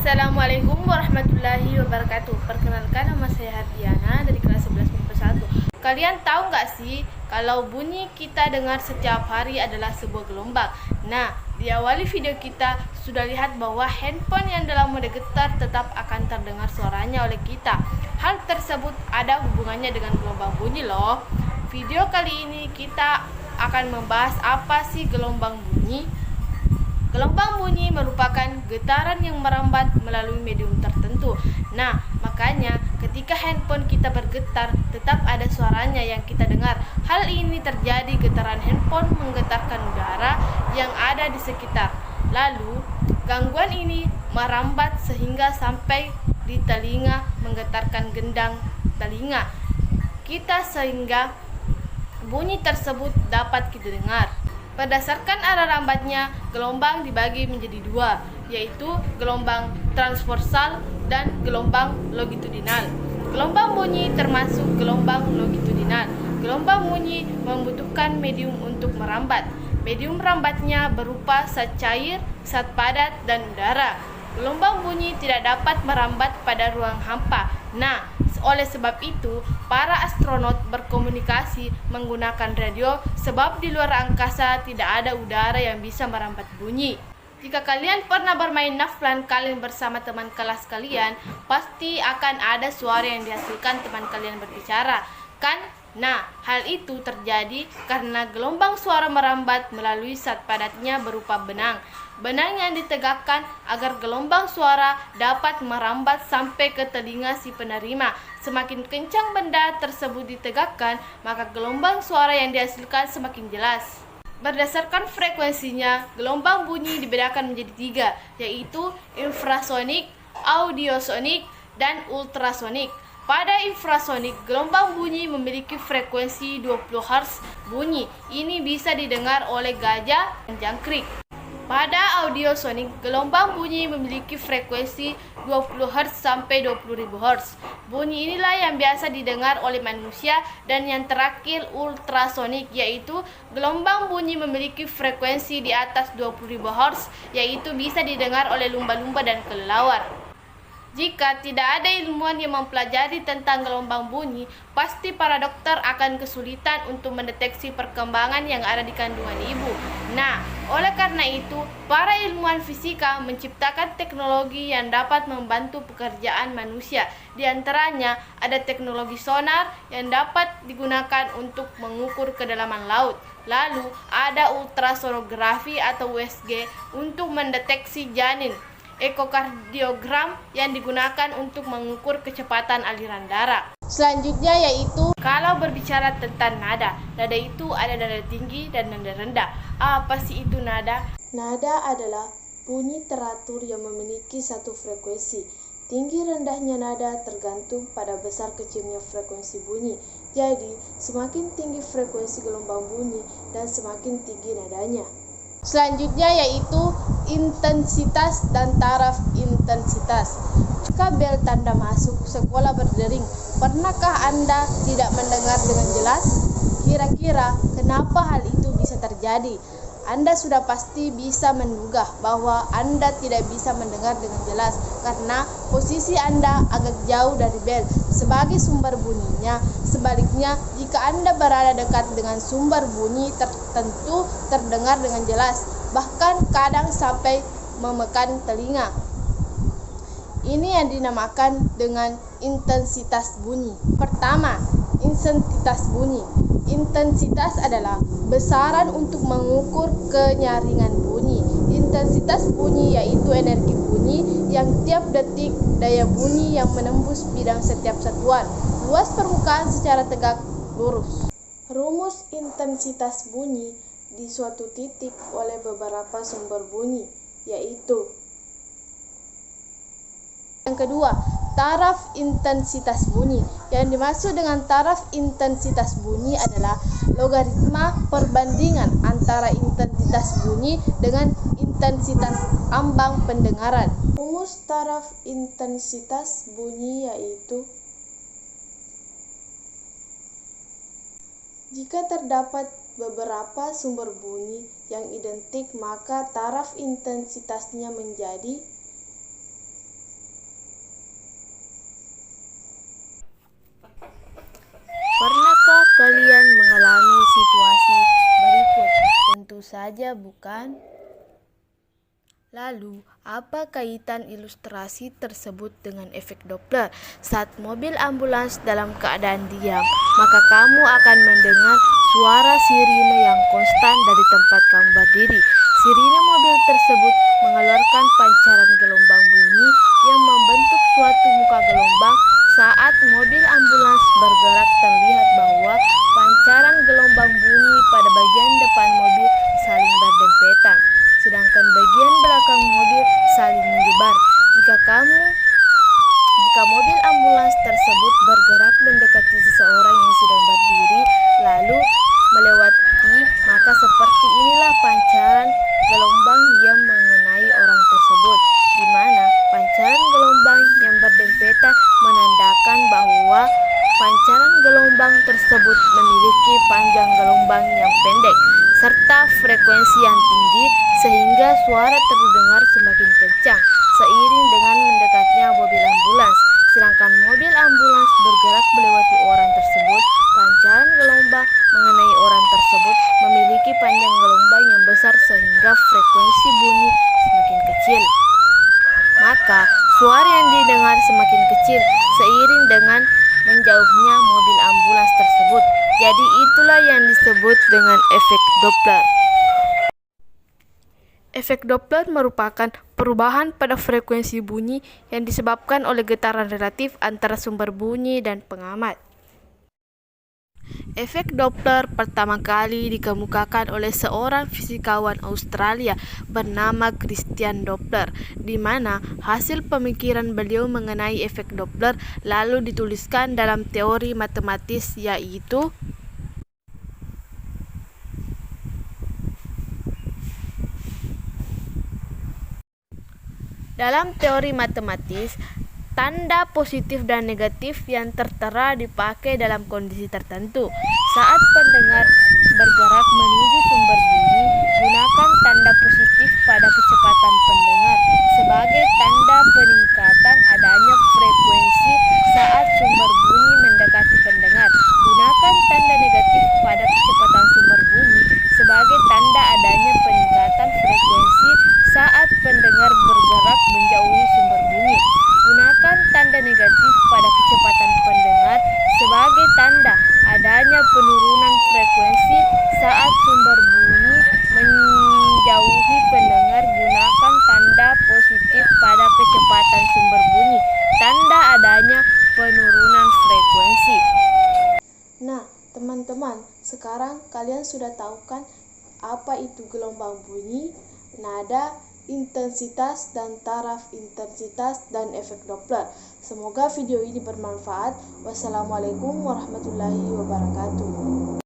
Assalamualaikum warahmatullahi wabarakatuh. Perkenalkan, nama saya Hardiana dari kelas 11 MIPA 1. Kalian tahu nggak sih kalau bunyi kita dengar setiap hari adalah sebuah gelombang? Nah, di awali video kita sudah lihat bahwa handphone yang dalam mode getar tetap akan terdengar suaranya oleh kita. Hal tersebut ada hubungannya dengan gelombang bunyi loh. Video kali ini kita akan membahas apa sih gelombang bunyi. Gelombang bunyi merupakan getaran yang merambat melalui medium tertentu. Nah, makanya ketika handphone kita bergetar, tetap ada suaranya yang kita dengar. Hal ini terjadi getaran handphone menggetarkan udara yang ada di sekitar. Lalu, gangguan ini merambat sehingga sampai di telinga, menggetarkan gendang telinga kita sehingga bunyi tersebut dapat kita dengar. Berdasarkan arah rambatnya, gelombang dibagi menjadi dua, yaitu gelombang transversal dan gelombang longitudinal. Gelombang bunyi termasuk gelombang longitudinal. Gelombang bunyi membutuhkan medium untuk merambat. Medium merambatnya berupa zat cair, zat padat, dan udara. Gelombang bunyi tidak dapat merambat pada ruang hampa. Nah, oleh sebab itu, para astronot berkomunikasi menggunakan radio sebab di luar angkasa tidak ada udara yang bisa merambat bunyi. Jika kalian pernah bermain naflan kalian bersama teman kelas kalian, pasti akan ada suara yang dihasilkan teman kalian berbicara, kan? Nah, hal itu terjadi karena gelombang suara merambat melalui zat padatnya berupa benang. Benang yang ditegakkan agar gelombang suara dapat merambat sampai ke telinga si penerima. Semakin kencang benda tersebut ditegakkan, maka gelombang suara yang dihasilkan semakin jelas. Berdasarkan frekuensinya, gelombang bunyi dibedakan menjadi tiga, yaitu infrasonik, audiosonik, dan ultrasonik. Pada infrasonik, gelombang bunyi memiliki frekuensi 20 Hz bunyi. Ini bisa didengar oleh gajah dan jangkrik. Pada audiosonik, gelombang bunyi memiliki frekuensi 20 Hz sampai 20.000 Hz. Bunyi inilah yang biasa didengar oleh manusia. Dan yang terakhir, ultrasonik, yaitu gelombang bunyi memiliki frekuensi di atas 20.000 Hz, yaitu bisa didengar oleh lumba-lumba dan kelelawar. Jika tidak ada ilmuwan yang mempelajari tentang gelombang bunyi, pasti para dokter akan kesulitan untuk mendeteksi perkembangan yang ada di kandungan ibu. Nah, oleh karena itu, para ilmuwan fisika menciptakan teknologi yang dapat membantu pekerjaan manusia. Di antaranya, ada teknologi sonar yang dapat digunakan untuk mengukur kedalaman laut. Lalu, ada ultrasonografi atau USG untuk mendeteksi janin. Ekokardiogram yang digunakan untuk mengukur kecepatan aliran darah. Selanjutnya yaitu kalau berbicara tentang nada. Nada itu ada nada tinggi dan nada rendah. Apa sih itu nada? Nada adalah bunyi teratur yang memiliki satu frekuensi. Tinggi rendahnya nada tergantung pada besar kecilnya frekuensi bunyi. Jadi, semakin tinggi frekuensi gelombang bunyi dan semakin tinggi nadanya. Selanjutnya yaitu intensitas dan taraf intensitas. Jika bel tanda masuk sekolah berdering, pernahkah Anda tidak mendengar dengan jelas? Kira-kira kenapa hal itu bisa terjadi? Anda sudah pasti bisa menduga bahwa Anda tidak bisa mendengar dengan jelas karena posisi Anda agak jauh dari bel sebagai sumber bunyinya. Sebaliknya, jika Anda berada dekat dengan sumber bunyi tertentu terdengar dengan jelas, bahkan kadang sampai memekan telinga. Ini yang dinamakan dengan intensitas bunyi. Pertama, intensitas bunyi. Intensitas adalah besaran untuk mengukur kenyaringan bunyi. Intensitas bunyi yaitu energi bunyi yang tiap detik daya bunyi yang menembus bidang setiap satuan. Luas permukaan secara tegak lurus. Rumus intensitas bunyi di suatu titik oleh beberapa sumber bunyi, yaitu yang kedua, taraf intensitas bunyi. Yang dimaksud dengan taraf intensitas bunyi adalah logaritma perbandingan antara intensitas bunyi dengan intensitas ambang pendengaran. Rumus taraf intensitas bunyi yaitu jika terdapat beberapa sumber bunyi yang identik, maka taraf intensitasnya menjadi tentu saja, bukan? Lalu, apa kaitan ilustrasi tersebut dengan efek Doppler? Saat mobil ambulans dalam keadaan diam, maka kamu akan mendengar suara sirine yang konstan dari tempat kamu berdiri. Sirine mobil tersebut mengeluarkan pancaran gelombang bunyi yang membentuk suatu muka gelombang. Saat mobil ambulans bergerak, terlihat bahwa pancaran gelombang bunyi pada bagian depan mobil saling berdempetan, sedangkan bagian belakang mobil saling menyebar. Jika mobil ambulans tersebut bergerak mendekati seseorang yang sedang berdiri lalu melewati, maka seperti inilah pancaran gelombang yang mengenai orang tersebut, di mana pancaran gelombang yang berdempetan menandakan bahwa pancaran gelombang tersebut memiliki panjang gelombang yang pendek serta frekuensi yang tinggi, sehingga suara terdengar semakin kencang seiring dengan mendekatnya mobil ambulans. Sedangkan mobil ambulans bergerak melewati orang tersebut, pancaran gelombang mengenai orang tersebut memiliki panjang gelombang yang besar sehingga frekuensi bunyi semakin kecil. Maka suara yang didengar semakin kecil seiring dengan menjauhnya mobil ambulans tersebut. Jadi itulah yang disebut dengan efek Doppler. Efek Doppler merupakan perubahan pada frekuensi bunyi yang disebabkan oleh getaran relatif antara sumber bunyi dan pengamat. Efek Doppler pertama kali dikemukakan oleh seorang fisikawan Australia bernama Christian Doppler, di mana hasil pemikiran beliau mengenai efek Doppler lalu dituliskan dalam teori matematis, yaitu dalam teori matematis, tanda positif dan negatif yang tertera dipakai dalam kondisi tertentu. Saat pendengar bergerak menuju sumber bunyi, gunakan tanda positif pada kecepatan pendengar sebagai tanda peningkatan adanya frekuensi saat sumber bunyi mendekati pendengar. Gunakan tanda negatif pada kecepatan sumber bunyi sebagai tanda adanya peningkatan frekuensi saat pendengar bergerak menjauhi sumber bunyi. Gunakan tanda negatif pada kecepatan pendengar sebagai tanda adanya penurunan frekuensi saat sumber bunyi menjauhi pendengar. Gunakan tanda positif pada kecepatan sumber bunyi, tanda adanya penurunan frekuensi. Nah, teman-teman, sekarang kalian sudah tahu kan apa itu gelombang bunyi, nada, intensitas dan taraf intensitas, dan efek Doppler. Semoga video ini bermanfaat. Wassalamualaikum warahmatullahi wabarakatuh.